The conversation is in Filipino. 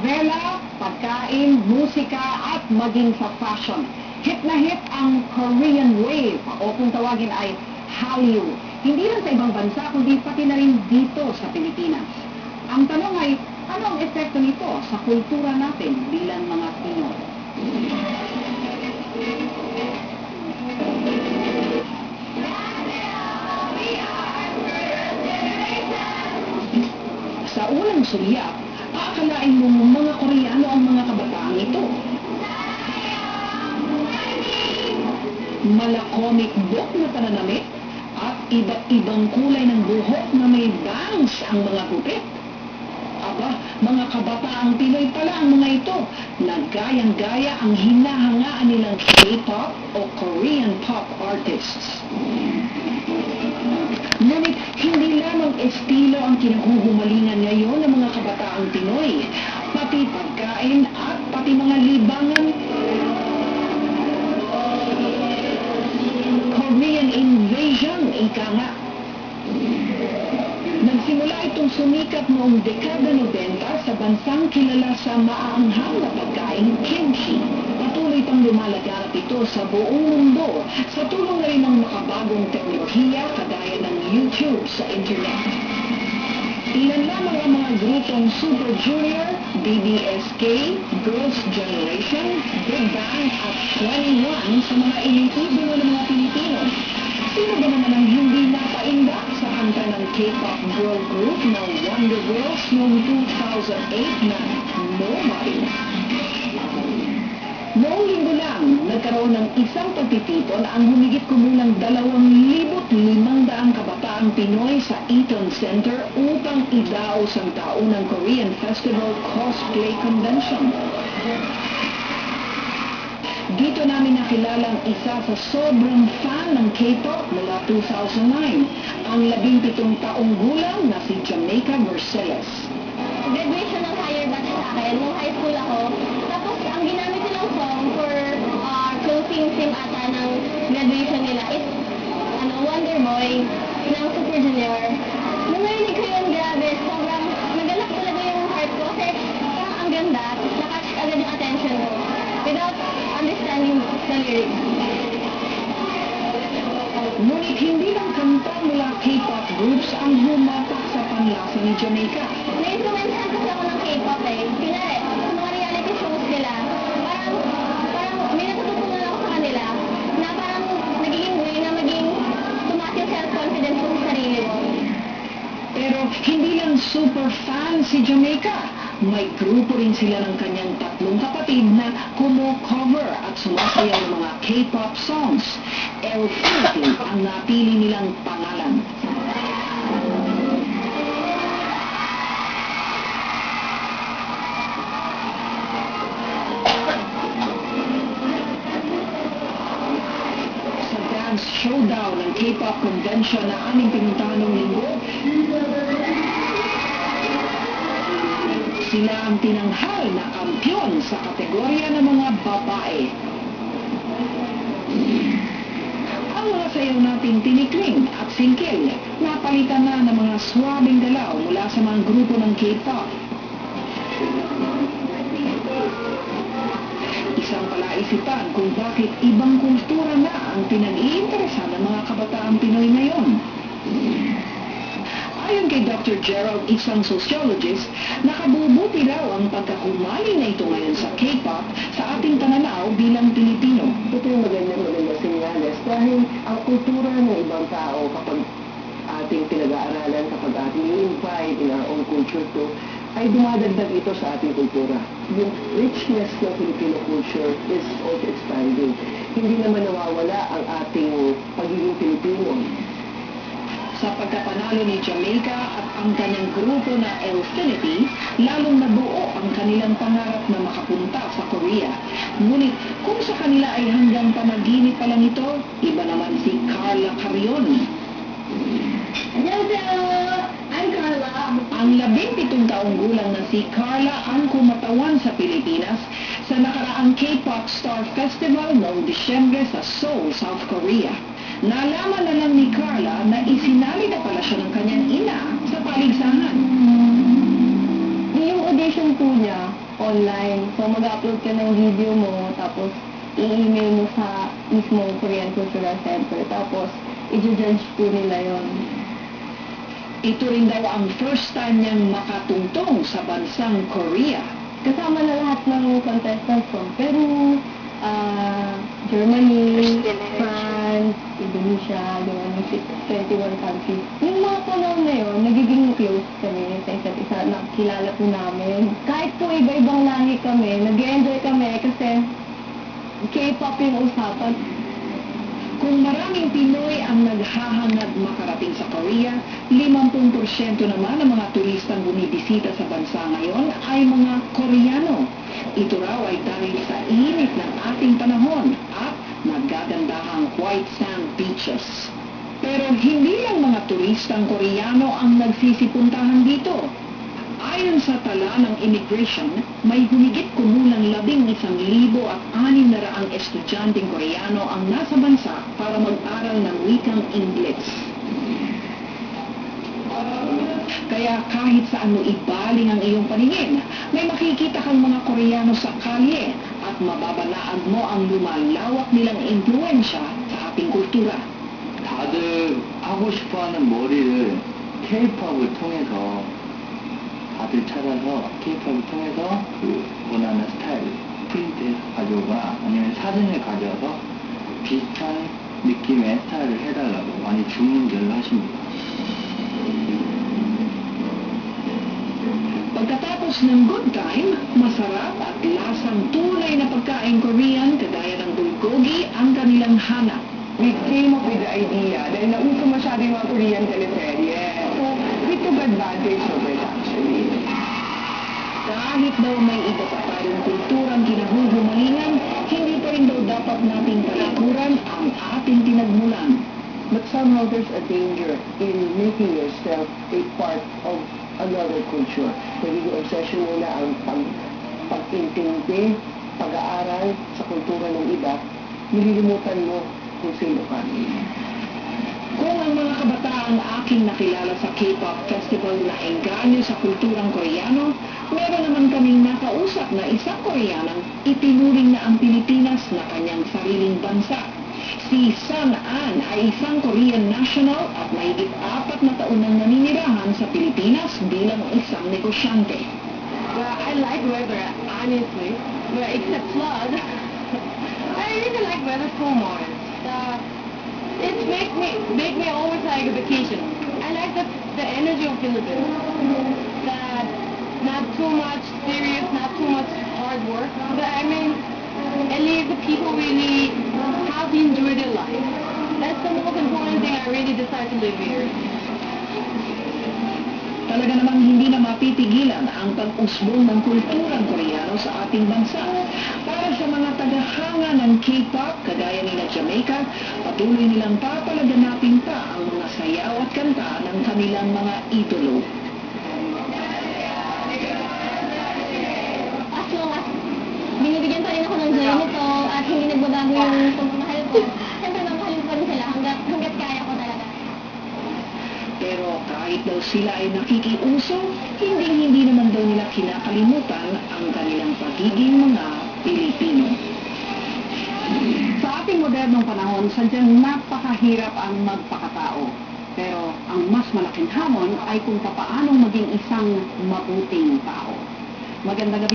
telenovela, pagkain, musika at maging sa fashion. Hit na hit ang Korean wave o kung tawagin ay Hallyu. Hindi lang sa ibang bansa kundi pati na rin dito sa Pilipinas. Ang tanong ay, ano ang epekto nito sa kultura natin bilang mga Pinoy? Sa unang sulyap, aakalain mo mga Koreano ang mga kabataan ito. Malakomik book na pananamit at iba't ibang kulay ng buhok na may bangs ang mga gupit. Aba, mga kabataang Pinoy pala ang mga ito. Nagayang-gaya ang hinahangaan nilang K-pop o Korean pop artists. Ngunit hindi lamang estilo ang kinahuhumalingan ngayon ng mga kabataang Pinoy, pati pagkain at pati mga libangan. Korean invasion, ika nga. Nagsimula itong sumikat noong dekada 90 sa bansang kilala sa maaanghang na pagkain kimchi. Patuloy pang lumalaganap ito sa buong mundo sa tulong na rin ng makabagong teknolohiya kagaya ng YouTube sa internet. Ilan lamang ang mga grupong Super Junior, BBSK, Girls' Generation, Big Bang at 21 sa mga iniidolo ng mga Pilipino. Sino ba naman ang hindi napaindak sa kanta ng K-pop girl group na Wonder Girls noong 2008 na Nobody? Noong linggo lang, nagkaroon ng isang pagtitipon ang humigit kumulang 2,500 kabataang Pinoy sa Eaton Center upang idaos ang taunang Korean Festival Cosplay Convention. Dito namin nakilala ang isa sa sobrang fan ng K-pop mula 2009, ang 17 taong gulang na si Jamaica Mercedes. Graduation ng higher batch sa akin, nung high school ako. Tapos, ang ginamit nilang song for closing scene ata ng graduation nila is Wonder Boy ng Super Junior. Nung narinig ko yun, grabe, sobrang nagalak talaga yung heart ko kasi parang ang ganda, nakatch agad yung attention ko without understanding the lyrics. Ngunit hindi lang kanta mula K-pop groups ang humatak sa panlasa ni Jamaica. Na-influencean kasi ako ng K-pop eh. Kunwari, sa mga reality shows nila, parang may natututunan ako sa kanila na parang nagiging way na maging tumaas yung self-confidence ko sa sarili ko. Pero hindi lang super fan si Jamaica. May grupo rin sila ng kanyang tatlong kapatid na kumo-cover at sumasayaw ng mga K-pop songs. L-Philippine ang napili nilang pangalan. Sa dance showdown ng K-pop convention na aming pinuntahan noong linggo, sila ang tinanghal na kampyon sa kategorya ng mga babae. Ang mga sayaw nating tinikling at singkil, napalitan na ng mga swabing galaw mula sa mga grupo ng K-pop. Isang palaisipan kung bakit ibang kultura na ang pinag-iinteresan ng mga kabataang Pinoy ngayon. Ayon kay Dr. Gerald, isang sociologist, nakabubuti raw ang pagkakumali na ito ngayon sa K-pop sa ating pananaw bilang Pilipino. Ito yung magandang senyales dahil ang kultura ng ibang tao kapag ating pinag-aaralan, kapag ating i-invite in our own culture to, ay dumadagdag ito sa ating kultura. Yung richness ng Filipino culture is also expanding. Hindi naman nawawala ang ating pagiging Pilipino. Sa pagkapanalo ni Jamaica at ang kanyang grupo na L-Philippine, lalong nabuo ang kanilang pangarap na makapunta sa Korea. Ngunit kung sa kanila ay hanggang panaginip pa lang ito, iba naman si Carla Carrion. Hello! I'm Carla. Ang 17 taong gulang na si Carla ang kumatawan sa Pilipinas sa nakaraang K-pop Star Festival noong Disyembre sa Seoul, South Korea. Nalaman na lang ni Carla na isinali na pala siya ng kanyang ina sa paligsahan. Yung audition po niya, online. So, mag-upload ka ng video mo, tapos i-email mo sa mismong Korean Cultural Center. Tapos, i-judge po nila yon. Ito rin daw ang first time niyang makatungtong sa bansang Korea. Kasama na lahat ng contestants from Peru, Germany, France, Indonesia, yung 21 countries. Yung mga panahon na yun, nagiging close kami sa isa't isa, nakilala po namin. Kahit po iba-ibang lahi kami, nag-enjoy kami kasi K-pop yung usapan. Kung maraming Pinoy ang naghahangad makarating sa Korea, 50% naman ng mga turistang bumibisita sa bansa ngayon ay mga Koreano. Ito raw ay dahil sa init ng ating panahon at nagagandahang white sand beaches. Pero hindi lang mga turistang Koreano ang nagsisipuntahan dito. Ayon sa tala ng immigration, may humigit kumulang 11,600 estudyanteng Koreano ang nasa bansa para mag-aral ng wikang Ingles. Kaya kahit saan mo ibaling ang iyong paningin, may makikita kang mga Koreano sa kalye at mababalaag mo ang lumalawak nilang impluensya sa ating kultura. 다들 하고 싶어하는 머리를 K-팝을 통해서 다들 찾아서 K-팝을 통해서 그 원하는 스타일 프린트해서 가져오거나 아니면 사진을 가져와서 비슷한 느낌의 스타일을 해달라고 많이 주문들을 하십니다. Pagkatapos ng good time, masarap at lasang tunay na pagkain Korean kagaya ng bulgogi ang kanilang hanap. We came up with the idea dahil nauso masyado yung mga Korean teleserye. So, we took advantage of it actually. Kahit daw may iba pa tayong kulturang kinahuhumalingan, hindi pa rin daw dapat nating talikuran ang ating pinagmulan. But somehow there's a danger in making yourself a part of another culture. Nagiging obsession mo na ang pag-intindi, pag-aaral sa kultura ng iba, nililimutan mo kung sino ka. Kung ang mga kabataan aking nakilala sa K-pop festival na engganyo sa kulturang Koreano, meron naman kaming nakausap na isang Koreanang itinuring na ang Pilipinas na kanyang sariling bansa. Si Sun An ay isang Korean national at mahigit 4 na taon nang naninirahan sa Pilipinas bilang isang negosyante. Well, I like weather, honestly. But except flood, I really like weather so much. It make me always like a vacation. I like the energy of Philippines. That not too much serious, not too much hard work. But I mean, at least the people really have to enjoy their life. That's the most important thing I really decide to live here. Talaga namang hindi na mapipigilan ang pag-usbong ng kulturang Koreano sa ating bansa. Para sa mga tagahanga ng K-pop, kagaya nila Jamaica, patuloy nilang papalaganapin pa ang mga sayaw at kanta ng kanilang mga idolo. As long as binibigyan pa rin ako ng joy nito at hindi nagbabago yung pagmamahal ko, siyempre mamahalin ko rin sila hanggat kaya ko talaga. Pero kahit daw sila ay nakikiuso, hindi naman daw nila kinakalimutan ang kanilang pagiging mga Pilipino. Sa ating modernong panahon, sadyang napakahirap ang magpakatao. Pero ang mas malaking hamon ay kung papaanong maging isang mabuting tao. Magandang gabi.